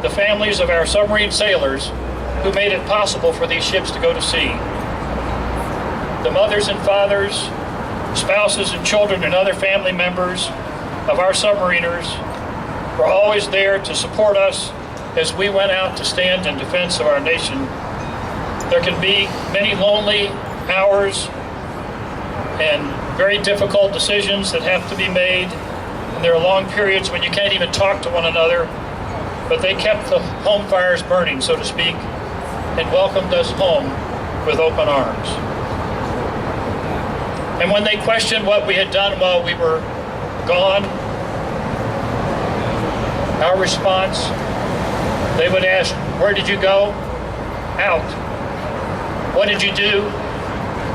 the families of our submarine sailors who made it possible for these ships to go to sea. The mothers and fathers, spouses and children and other family members of our submariners were always there to support us as we went out to stand in defense of our nation. There can be many lonely hours and very difficult decisions that have to be made, and there are long periods when you can't even talk to one another, but they kept the home fires burning, so to speak, and welcomed us home with open arms. And when they questioned what we had done while we were gone, our response, they would ask, "Where did you go?" "Out." "What did you do?"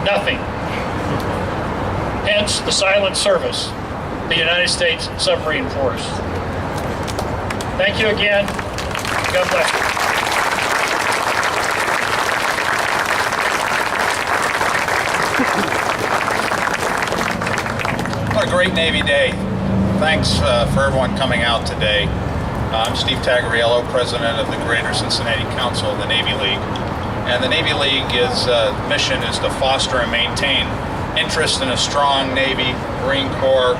"Nothing." Hence the silent service, the United States Submarine Force. Thank you again. God bless you. What a great Navy Day. Thanks for everyone coming out today. I'm Steve Tagliariello, president of the Greater Cincinnati Council of the Navy League. And the Navy League's mission is to foster and maintain interest in a strong Navy, Marine Corps,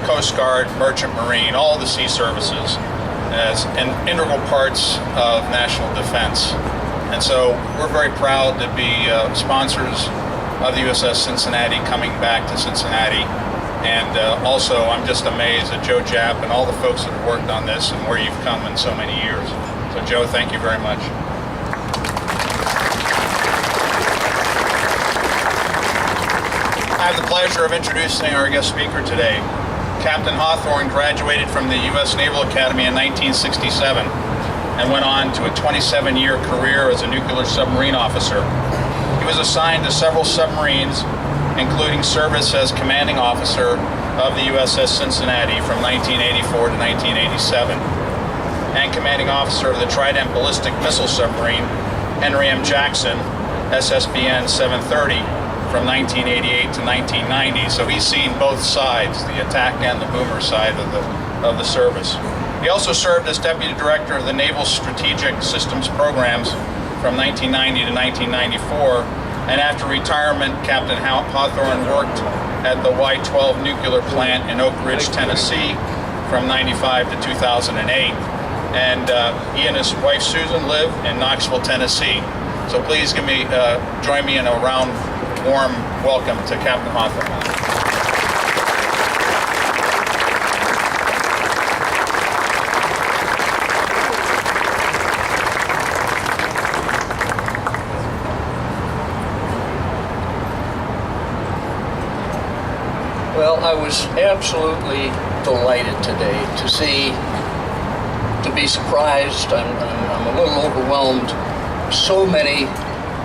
Coast Guard, Merchant Marine, all the sea services as integral parts of national defense. And so we're very proud to be sponsors of the USS Cincinnati coming back to Cincinnati. And also, I'm just amazed at Joe Japp and all the folks that have worked on this and where you've come in so many years. So Joe, thank you very much. I have the pleasure of introducing our guest speaker today. Captain Hawthorne graduated from the U.S. Naval Academy in 1967 and went on to a 27-year career as a nuclear submarine officer. He was assigned to several submarines, including service as commanding officer of the USS Cincinnati from 1984 to 1987, and commanding officer of the Trident ballistic missile submarine, Henry M. Jackson, SSBN 730, from 1988 to 1990. So he's seen both sides, the attack and the boomer side of the service. He also served as deputy director of the Naval Strategic Systems Programs from 1990 to 1994. And after retirement, Captain Hawthorne worked at the Y-12 nuclear plant in Oak Ridge, Tennessee from 95 to 2008. And he and his wife Susan live in Knoxville, Tennessee. So please join me in a round, warm welcome to Captain Hawthorne. Well, I was absolutely delighted today to be surprised. I'm a little overwhelmed. So many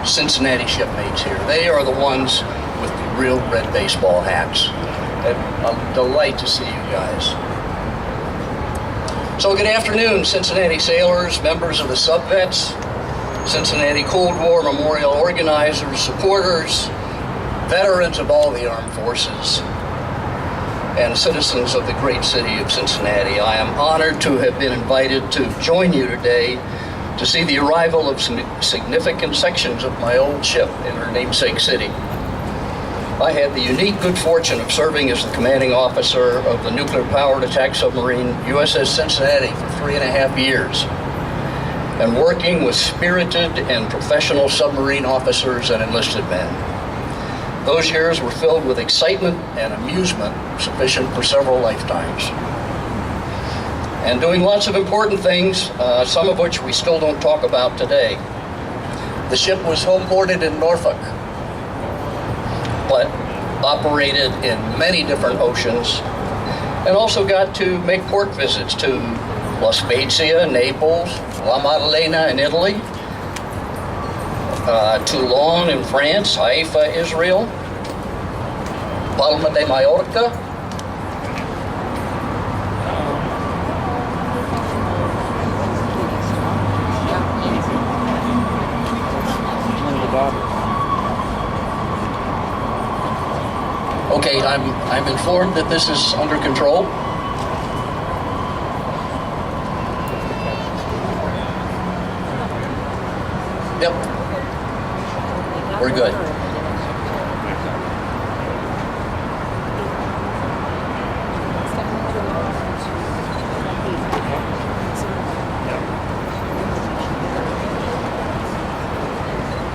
Cincinnati shipmates here. They are the ones with the real red baseball hats. A delight to see you guys. So good afternoon, Cincinnati sailors, members of the sub-vets, Cincinnati Cold War Memorial organizers, supporters, veterans of all the armed forces, and citizens of the great city of Cincinnati. I am honored to have been invited to join you today to see the arrival of some significant sections of my old ship in her namesake city. I had the unique good fortune of serving as the commanding officer of the nuclear-powered attack submarine USS Cincinnati for 3.5 years, and working with spirited and professional submarine officers and enlisted men. Those years were filled with excitement and amusement sufficient for several lifetimes. And doing lots of important things, some of which we still don't talk about today. The ship was homeported in Norfolk, but operated in many different oceans, and also got to make port visits to La Spezia, Naples, La Maddalena in Italy, Toulon in France, Haifa, Israel, Palma de Mallorca, Okay, I'm informed that this is under control. Yep. We're good.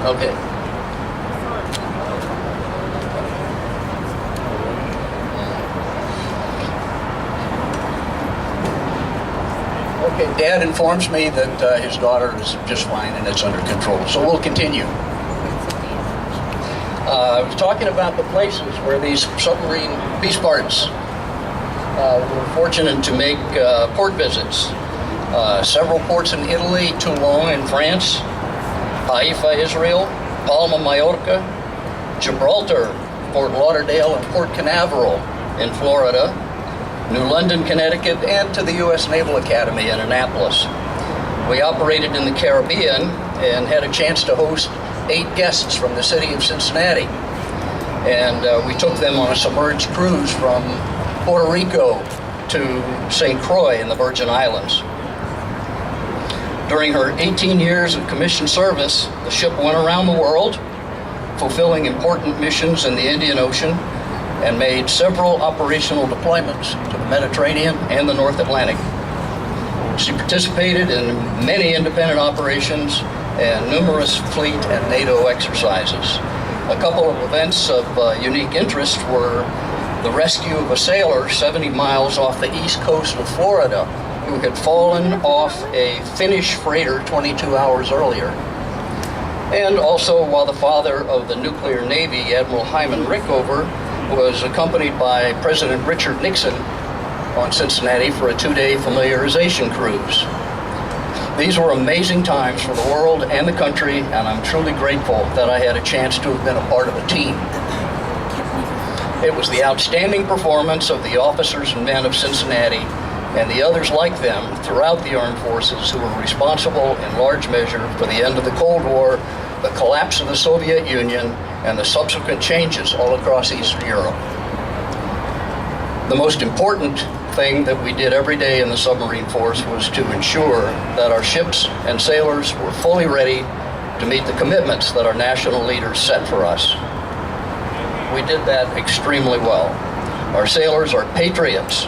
Okay. Okay, Dad informs me that his daughter is just fine and it's under control, so we'll continue. I was talking about the places where these submarine Peace Parts were fortunate to make port visits. Several ports in Italy, Toulon in France, Haifa, Israel, Palma, Mallorca, Gibraltar, Fort Lauderdale, and Port Canaveral in Florida, New London, Connecticut, and to the U.S. Naval Academy in Annapolis. We operated in the Caribbean and had a chance to host 8 guests from the city of Cincinnati. And we took them on a submerged cruise from Puerto Rico to St. Croix in the Virgin Islands. During her 18 years of commissioned service, the ship went around the world, fulfilling important missions in the Indian Ocean, and made several operational deployments to the Mediterranean and the North Atlantic. She participated in many independent operations and numerous fleet and NATO exercises. A couple of events of unique interest were the rescue of a sailor 70 miles off the east coast of Florida who had fallen off a Finnish freighter 22 hours earlier. And also while the father of the nuclear navy, Admiral Hyman Rickover, was accompanied by President Richard Nixon on Cincinnati for a 2-day familiarization cruise. These were amazing times for the world and the country, and I'm truly grateful that I had a chance to have been a part of a team. It was the outstanding performance of the officers and men of Cincinnati and the others like them throughout the armed forces who were responsible in large measure for the end of the Cold War, the collapse of the Soviet Union, and the subsequent changes all across Eastern Europe. The most important thing that we did every day in the submarine force was to ensure that our ships and sailors were fully ready to meet the commitments that our national leaders set for us. We did that extremely well. Our sailors are patriots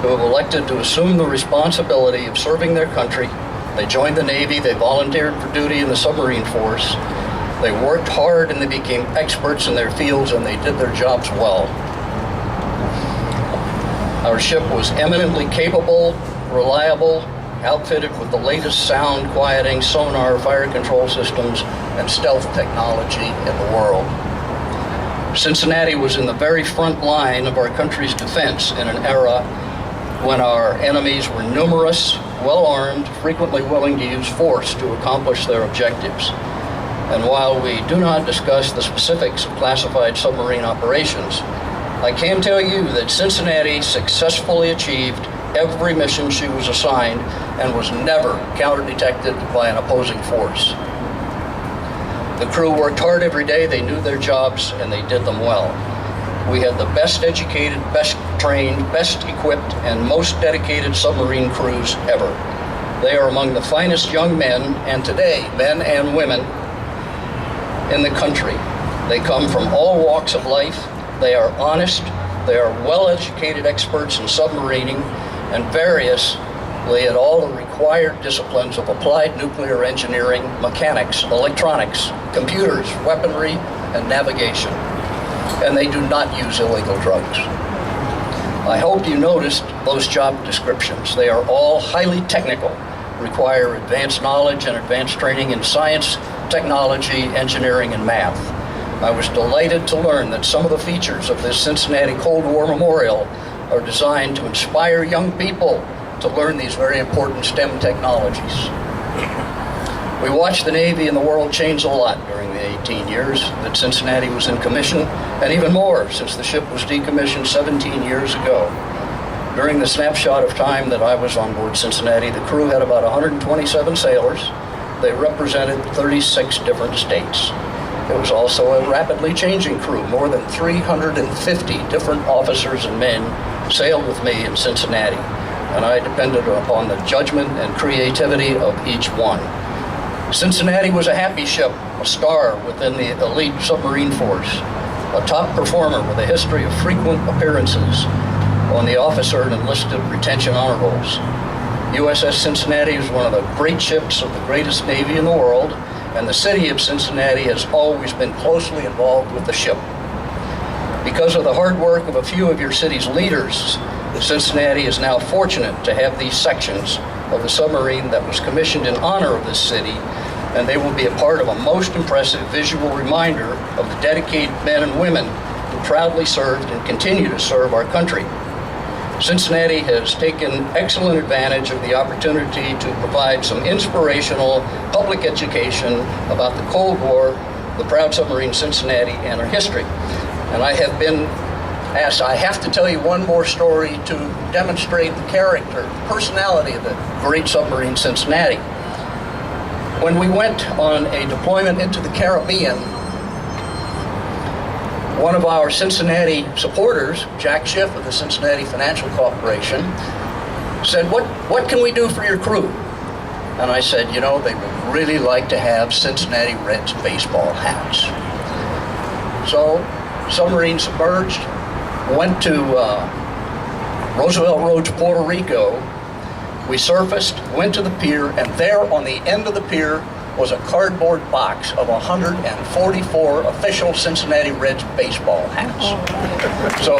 who have elected to assume the responsibility of serving their country. They joined the Navy, they volunteered for duty in the submarine force, they worked hard and they became experts in their fields and they did their jobs well. Our ship was eminently capable, reliable, outfitted with the latest sound quieting, sonar, fire control systems, and stealth technology in the world. Cincinnati was in the very front line of our country's defense in an era when our enemies were numerous, well-armed, frequently willing to use force to accomplish their objectives. And while we do not discuss the specifics of classified submarine operations, I can tell you that Cincinnati successfully achieved every mission she was assigned and was never counter-detected by an opposing force. The crew worked hard every day, they knew their jobs, and they did them well. We had the best educated, best trained, best equipped, and most dedicated submarine crews ever. They are among the finest young men, and today, men and women, in the country. They come from all walks of life. They are honest, they are well-educated experts in submarining and variously at all the required disciplines of applied nuclear engineering, mechanics, electronics, computers, weaponry, and navigation. And they do not use illegal drugs. I hope you noticed those job descriptions. They are all highly technical, require advanced knowledge and advanced training in science, technology, engineering, and math. I was delighted to learn that some of the features of this Cincinnati Cold War Memorial are designed to inspire young people to learn these very important STEM technologies. We watched the Navy and the world change a lot during the 18 years that Cincinnati was in commission, and even more since the ship was decommissioned 17 years ago. During the snapshot of time that I was on board Cincinnati, the crew had about 127 sailors. They represented 36 different states. It was also a rapidly changing crew. More than 350 different officers and men sailed with me in Cincinnati, and I depended upon the judgment and creativity of each one. Cincinnati was a happy ship, a star within the elite submarine force, a top performer with a history of frequent appearances on the officer and enlisted retention honor rolls. USS Cincinnati is one of the great ships of the greatest Navy in the world, and the city of Cincinnati has always been closely involved with the ship. Because of the hard work of a few of your city's leaders, Cincinnati is now fortunate to have these sections of the submarine that was commissioned in honor of this city, and they will be a part of a most impressive visual reminder of the dedicated men and women who proudly served and continue to serve our country. Cincinnati has taken excellent advantage of the opportunity to provide some inspirational public education about the Cold War, the proud submarine Cincinnati, and our history. And I have been asked, I have to tell you one more story to demonstrate the character, personality of the great submarine Cincinnati. When we went on a deployment into the Caribbean, one of our Cincinnati supporters, Jack Schiff of the Cincinnati Financial Corporation, said, what can we do for your crew? And I said, you know, they would really like to have Cincinnati Reds baseball hats. So, submarine submerged, went to Roosevelt Roads, Puerto Rico. We surfaced, went to the pier, and there on the end of the pier was a cardboard box of 144 official Cincinnati Reds baseball hats. So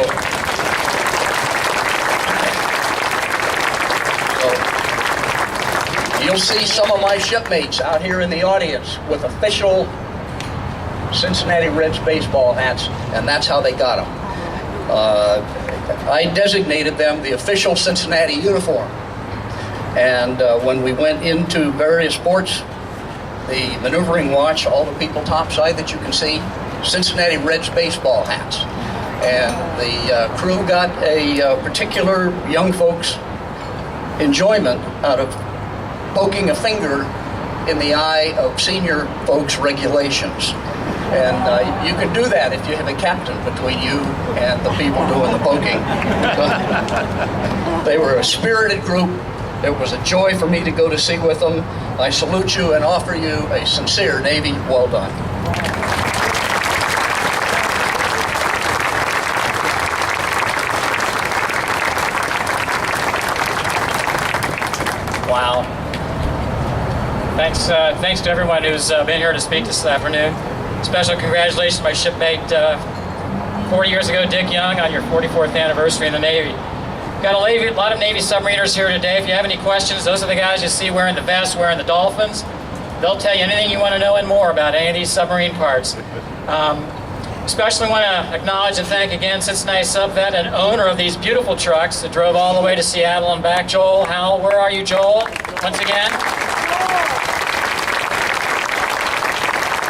you'll see some of my shipmates out here in the audience with official Cincinnati Reds baseball hats, and that's how they got them. I designated them the official Cincinnati uniform. And when we went into various ports, the maneuvering watch, all the people topside that you can see, Cincinnati Reds baseball hats. And the crew got a particular young folks' enjoyment out of poking a finger in the eye of senior folks' regulations. And you can do that if you have a captain between you and the people doing the poking. They were a spirited group. It was a joy for me to go to sea with them. I salute you and offer you a sincere Navy well done. Wow. Thanks to everyone who's been here to speak this afternoon. Special congratulations to my shipmate 40 years ago, Dick Young, on your 44th anniversary in the Navy. Got a lot of Navy submariners here today. If you have any questions, those are the guys you see wearing the vests, wearing the dolphins. They'll tell you anything you want to know and more about any of these submarine parts. Especially want to acknowledge and thank again Cincinnati Subvet and owner of these beautiful trucks that drove all the way to Seattle and back, Joel. Howell, where are you, Joel? Once again.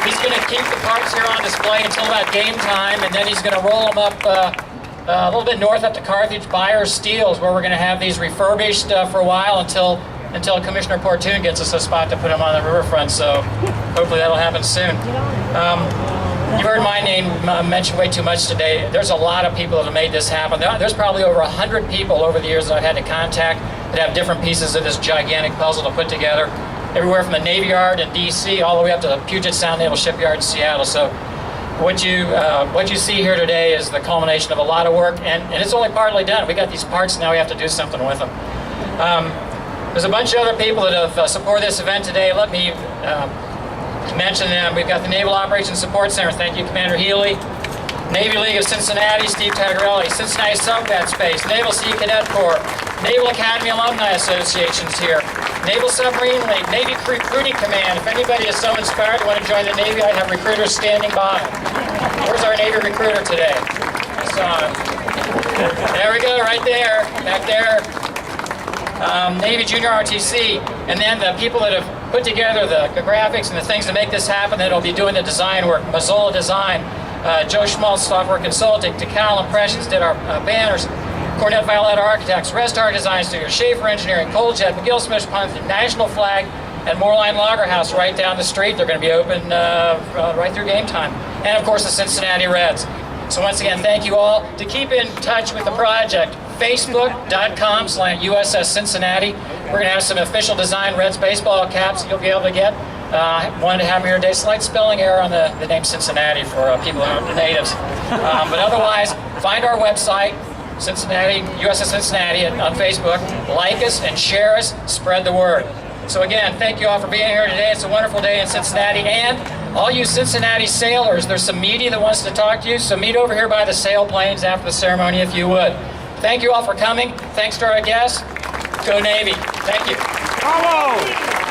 He's going to keep the parts here on display until about game time, and then he's going to roll them up a little bit north up to Carthage, Byers Steels, where we're going to have these refurbished for a while until Commissioner Portune gets us a spot to put them on the riverfront. So hopefully that'll happen soon. You've heard my name mentioned way too much today. There's a lot of people that have made this happen. There's probably over 100 people over the years that I've had to contact that have different pieces of this gigantic puzzle to put together. Everywhere from the Navy Yard in D.C. all the way up to the Puget Sound Naval Shipyard in Seattle. So what you see here today is the culmination of a lot of work, and it's only partly done. We got these parts, now we have to do something with them. There's a bunch of other people that have supported this event today. Let me mention them. We've got the Naval Operations Support Center. Thank you, Commander Healy. Navy League of Cincinnati, Steve Tagarelli. Cincinnati Subvet Space, Naval Sea Cadet Corps, Naval Academy Alumni Associations here. Naval Submarine League, Navy Recruiting Command. If anybody is so inspired to want to join the Navy, I have recruiters standing by. Where's our Navy recruiter today? I saw him. There we go, right there, back there. Navy Junior RTC, and then the people that have put together the graphics and the things to make this happen, that'll be doing the design work. Mazzola Design, Joe Schmaltz Software Consulting, DeKalb Impressions did our banners. Cornet Violetta Architects, Restar Design Studio, Schaefer Engineering, Coljet, McGill Smith Punting, National Flag, and Moorline Lager House right down the street. They're going to be open right through game time. And of course the Cincinnati Reds. So once again, thank you all. To keep in touch with the project, Facebook.com/USS Cincinnati. We're going to have some official design Reds baseball caps that you'll be able to get. Wanted to have here today. Slight spelling error on the name Cincinnati for people who are natives. But otherwise, find our website, Cincinnati, USS Cincinnati, on Facebook. Like us and share us. Spread the word. So again, thank you all for being here today. It's a wonderful day in Cincinnati. And all you Cincinnati sailors, there's some media that wants to talk to you. So meet over here by the sailplanes after the ceremony if you would. Thank you all for coming. Thanks to our guests. Go Navy. Thank you. Bravo!